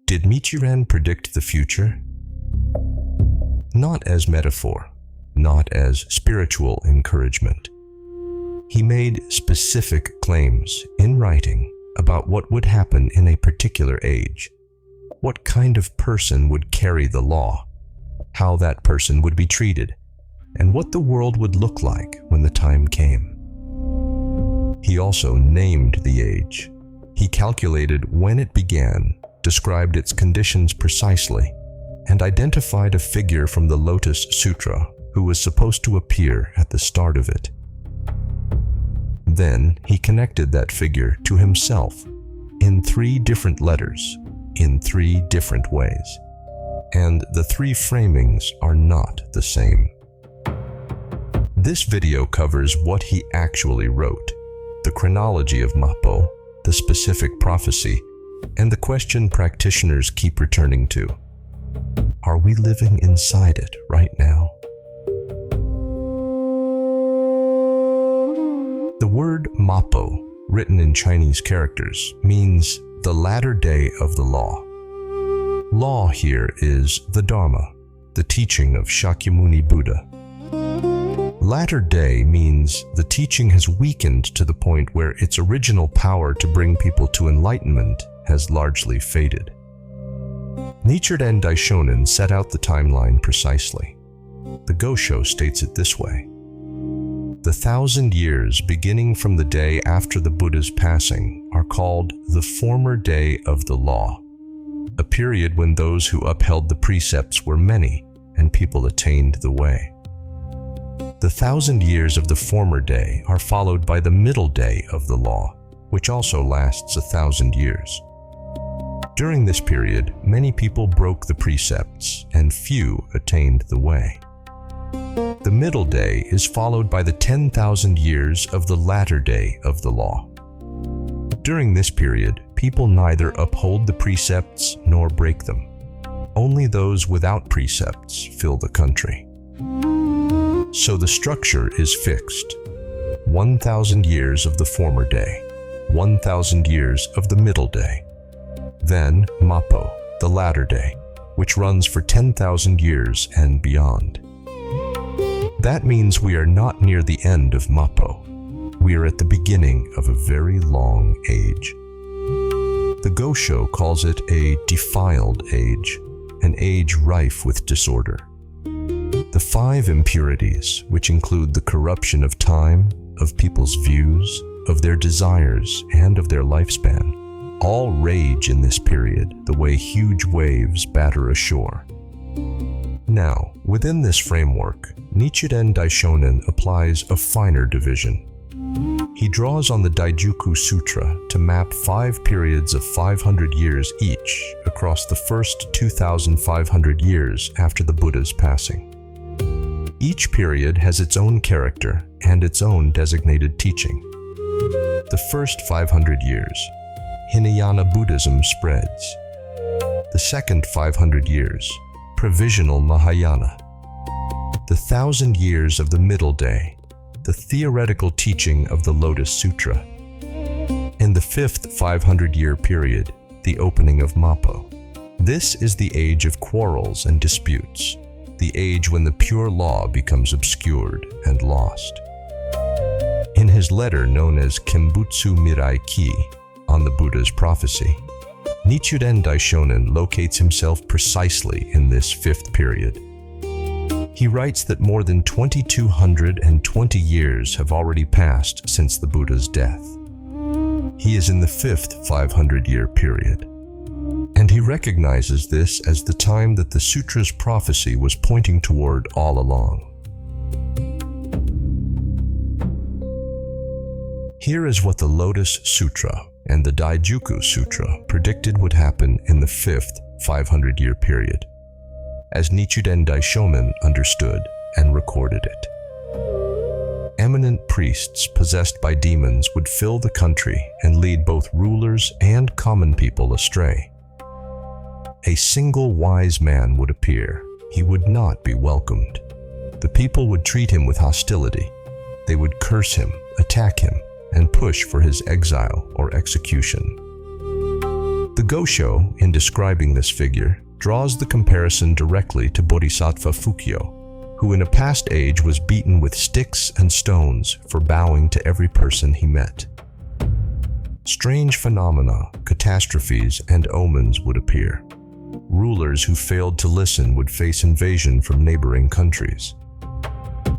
Did Nichiren predict the future? Not as metaphor, not as spiritual encouragement. He made specific claims in writing about what would happen in a particular age, what kind of person would carry the law, how that person would be treated, and what the world would look like when the time came. He also named the age. He calculated when it began, described its conditions precisely, and identified a figure from the Lotus Sutra who was supposed to appear at the start of it. Then he connected that figure to himself in 3 different letters, in 3 different ways. And the 3 framings are not the same. This video covers what he actually wrote, the chronology of Mappo, the specific prophecy, and the question practitioners keep returning to. Are we living inside it right now? The word Mappo, written in Chinese characters, means the latter day of the law. Law here is the Dharma, the teaching of Shakyamuni Buddha. Latter day means the teaching has weakened to the point where its original power to bring people to enlightenment has largely faded. Nichiren Daishonin set out the timeline precisely. The Gosho states it this way: the 1,000 years beginning from the day after the Buddha's passing are called the former day of the law, a period when those who upheld the precepts were many and people attained the way. The 1,000 years of the former day are followed by the middle day of the law, which also lasts 1,000 years. During this period, many people broke the precepts and few attained the way. The middle day is followed by the 10,000 years of the latter day of the law. During this period, people neither uphold the precepts nor break them. Only those without precepts fill the country. So the structure is fixed. 1,000 years of the former day, 1,000 years of the middle day. Then Mappo, the latter day, which runs for 10,000 years and beyond. That means we are not near the end of Mappo. We are at the beginning of a very long age. The Gosho calls it a defiled age, an age rife with disorder. The 5 impurities, which include the corruption of time, of people's views, of their desires, and of their lifespan, all rage in this period the way huge waves batter ashore. Now, within this framework, Nichiren Daishonin applies a finer division. He draws on the Daijutsu Sutra to map 5 periods of 500 years each across the first 2,500 years after the Buddha's passing. Each period has its own character and its own designated teaching. The first 500 years, Hinayana Buddhism spreads. The second 500 years, Provisional Mahayana. The 1,000 years of the middle day, the theoretical teaching of the Lotus Sutra. In the fifth 500-year period, the opening of Mappo. This is the age of quarrels and disputes, the age when the pure law becomes obscured and lost. In his letter known as Kembutsu Mirai Ki on the Buddha's prophecy, Nichiren Daishonin locates himself precisely in this 5th period. He writes that more than 2,220 years have already passed since the Buddha's death. He is in the 5th 500-year period, and he recognizes this as the time that the sutra's prophecy was pointing toward all along. Here is what the Lotus Sutra and the Daijutsu Sutra predicted would happen in the 5th 500-year period, as Nichiren Daishonin understood and recorded it. Eminent priests possessed by demons would fill the country and lead both rulers and common people astray. A single wise man would appear. He would not be welcomed. The people would treat him with hostility. They would curse him, attack him, and push for his exile or execution. The Gosho, in describing this figure, draws the comparison directly to Bodhisattva Jogyo, who in a past age was beaten with sticks and stones for bowing to every person he met. Strange phenomena, catastrophes, and omens would appear. Rulers who failed to listen would face invasion from neighboring countries.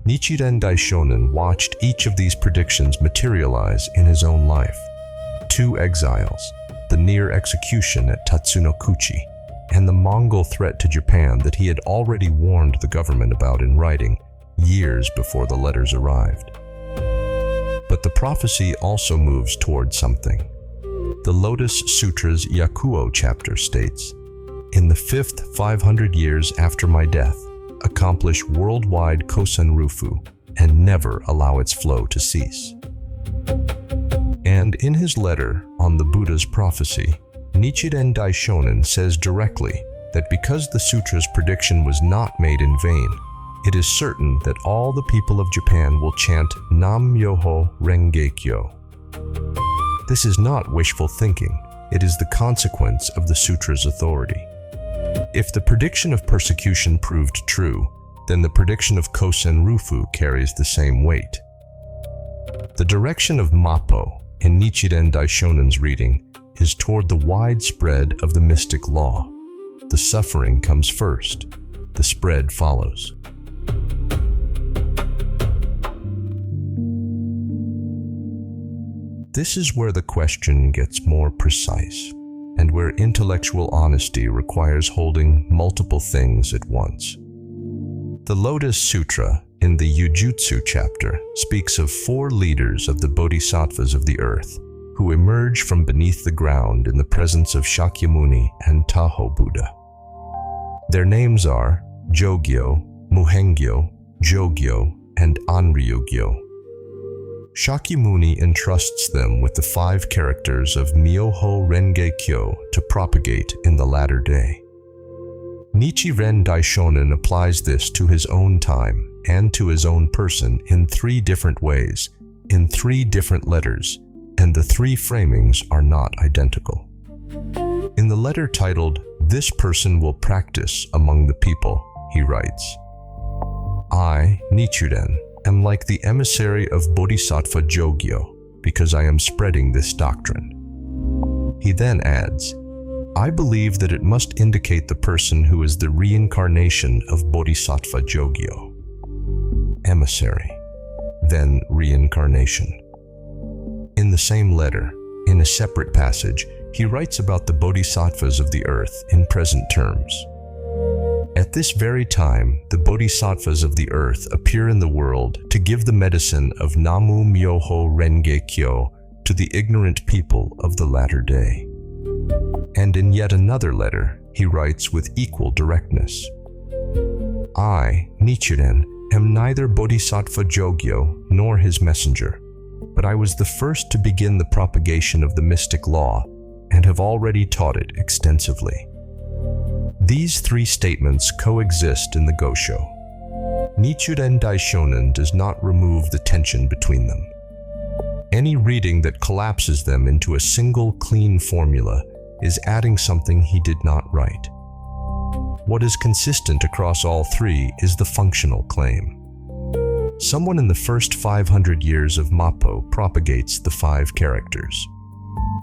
Nichiren Daishonin watched each of these predictions materialize in his own life. 2 exiles, the near execution at Tatsunokuchi, and the Mongol threat to Japan that he had already warned the government about in writing years before the letters arrived. But the prophecy also moves toward something. The Lotus Sutra's Yakuo chapter states, "In the 5th 500 years after my death, accomplish worldwide Kosen-rufu and never allow its flow to cease." And in his letter on the Buddha's prophecy, Nichiren Daishonin says directly that because the sutra's prediction was not made in vain, it is certain that all the people of Japan will chant Namu-myoho-renge-kyo. This is not wishful thinking, it is the consequence of the sutra's authority. If the prediction of persecution proved true, then the prediction of Kosen-rufu carries the same weight. The direction of Mappo in Nichiren Daishonin's reading is toward the widespread of the mystic law. The suffering comes first, the spread follows. This is where the question gets more precise, and where intellectual honesty requires holding multiple things at once. The Lotus Sutra in the Yujutsu chapter speaks of 4 leaders of the Bodhisattvas of the earth who emerge from beneath the ground in the presence of Shakyamuni and Taho Buddha. Their names are Jogyo, Muhengyo, Jogyo, and Anryugyo. Shakyamuni entrusts them with the 5 characters of Myoho-renge-kyo to propagate in the latter day. Nichiren Daishonin applies this to his own time and to his own person in 3 different ways, in 3 different letters, and the 3 framings are not identical. In the letter titled, "This person will practice among the people," he writes, "I, Nichiren, am like the emissary of Bodhisattva Jogyo because I am spreading this doctrine." He then adds, "I believe that it must indicate the person who is the reincarnation of Bodhisattva Jogyo." Emissary, then reincarnation. In the same letter, in a separate passage, he writes about the bodhisattvas of the earth in present terms. At this very time, the bodhisattvas of the earth appear in the world to give the medicine of Namu-myoho-renge-kyo to the ignorant people of the latter day. And in yet another letter, he writes with equal directness, "I, Nichiren, am neither Bodhisattva Jogyo nor his messenger, but I was the first to begin the propagation of the mystic law and have already taught it extensively." These 3 statements coexist in the Gosho. Nichiren Daishonin does not remove the tension between them. Any reading that collapses them into a single clean formula is adding something he did not write. What is consistent across all 3 is the functional claim. Someone in the first 500 years of Mappo propagates the 5 characters.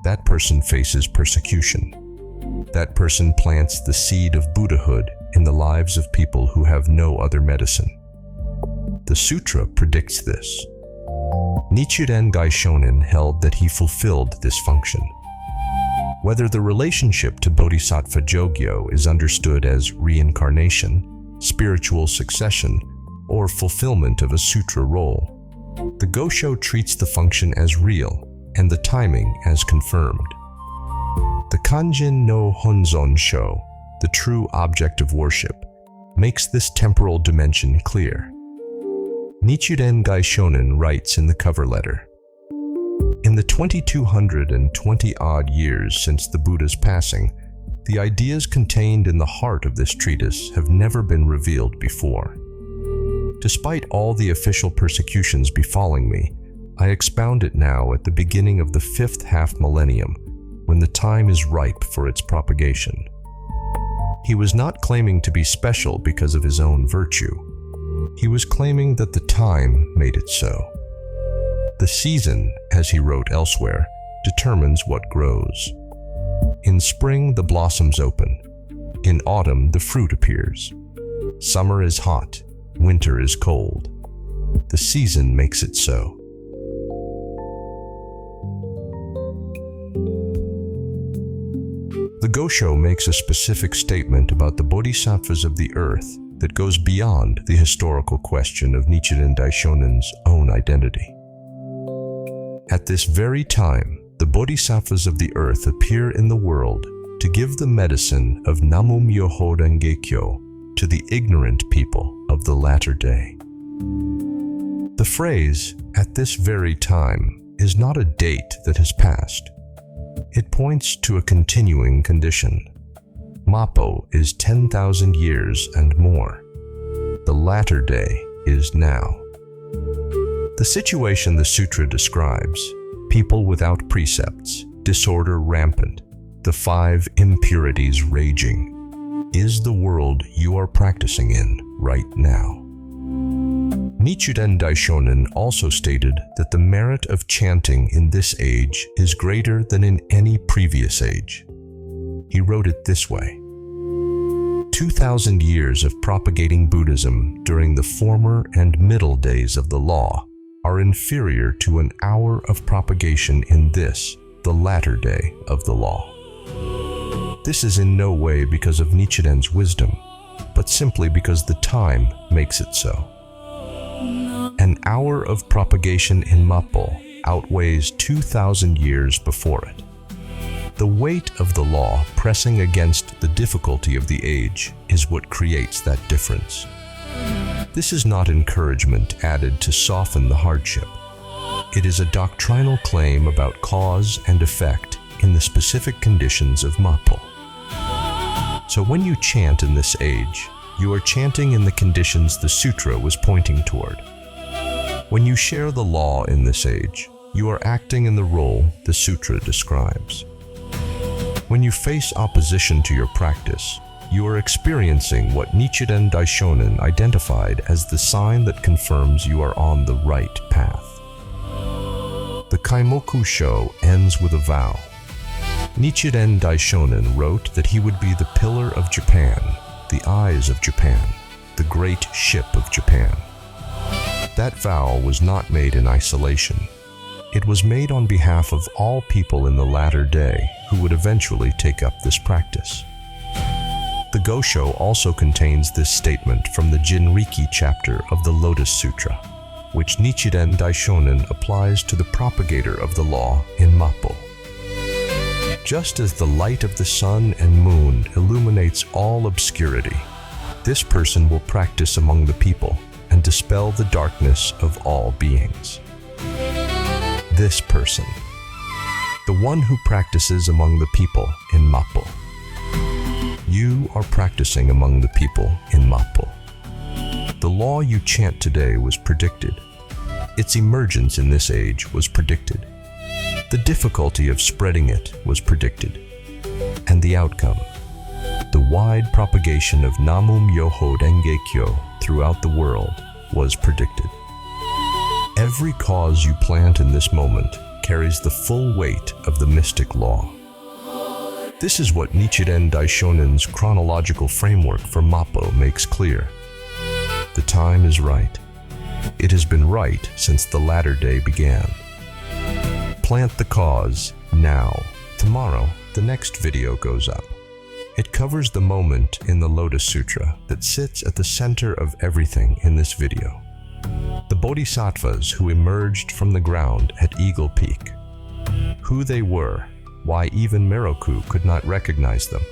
That person faces persecution. That person plants the seed of Buddhahood in the lives of people who have no other medicine. The sutra predicts this. Nichiren Daishonin held that he fulfilled this function. Whether the relationship to Bodhisattva Jogyo is understood as reincarnation, spiritual succession, or fulfillment of a sutra role, the Gosho treats the function as real and the timing as confirmed. The Kanjin no Honzon Sho, the true object of worship, makes this temporal dimension clear. Nichiren Daishonin writes in the cover letter, "In the 2220-odd years since the Buddha's passing, the ideas contained in the heart of this treatise have never been revealed before. Despite all the official persecutions befalling me, I expound it now at the beginning of the 5th half-millennium, when the time is ripe for its propagation. He was not claiming to be special because of his own virtue. He was claiming that the time made it so. The season, as he wrote elsewhere, determines what grows. In spring, the blossoms open. In autumn, the fruit appears. Summer is hot, winter is cold. The season makes it so. The Gosho makes a specific statement about the bodhisattvas of the earth that goes beyond the historical question of Nichiren Daishonin's own identity. At this very time, the bodhisattvas of the earth appear in the world to give the medicine of Namu-myoho-renge-kyo to the ignorant people of the latter day. The phrase, "at this very time," is not a date that has passed. It points to a continuing condition. Mappo is 10,000 years and more. The latter day is now. The situation the sutra describes, people without precepts, disorder rampant, the 5 impurities raging, is the world you are practicing in right now. Nichiren Daishonin also stated that the merit of chanting in this age is greater than in any previous age. He wrote it this way: 2,000 years of propagating Buddhism during the former and middle days of the law are inferior to an hour of propagation in this, the latter day of the law. This is in no way because of Nichiren's wisdom, but simply because the time makes it so. An hour of propagation in Mappo outweighs 2,000 years before it. The weight of the law pressing against the difficulty of the age is what creates that difference. This is not encouragement added to soften the hardship. It is a doctrinal claim about cause and effect in the specific conditions of Mappo. So when you chant in this age, you are chanting in the conditions the sutra was pointing toward. When you share the law in this age, you are acting in the role the sutra describes. When you face opposition to your practice, you are experiencing what Nichiren Daishonin identified as the sign that confirms you are on the right path. The Kaimoku Sho ends with a vow. Nichiren Daishonin wrote that he would be the pillar of Japan, the eyes of Japan, the great ship of Japan. That vow was not made in isolation. It was made on behalf of all people in the latter day who would eventually take up this practice. The Gosho also contains this statement from the Jinriki chapter of the Lotus Sutra, which Nichiren Daishonin applies to the propagator of the law in Mappo. Just as the light of the sun and moon illuminates all obscurity, this person will practice among the people and dispel the darkness of all beings. This person, the one who practices among the people in Mappo. You are practicing among the people in Mappo. The law you chant today was predicted. Its emergence in this age was predicted. The difficulty of spreading it was predicted. And the outcome, the wide propagation of Namu-myoho-renge-kyo throughout the world, was predicted. Every cause you plant in this moment carries the full weight of the mystic law. This is what Nichiren Daishonin's chronological framework for Mappo makes clear. The time is right. It has been right since the latter day began. Plant the cause now. Tomorrow, the next video goes up. It covers the moment in the Lotus Sutra that sits at the center of everything in this video. The bodhisattvas who emerged from the ground at Eagle Peak. Who they were, why even Miroku could not recognize them,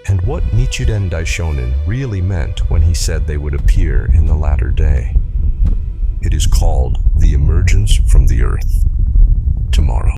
and what Nichiren Daishonin really meant when he said they would appear in the latter day. It is called the emergence from the earth tomorrow.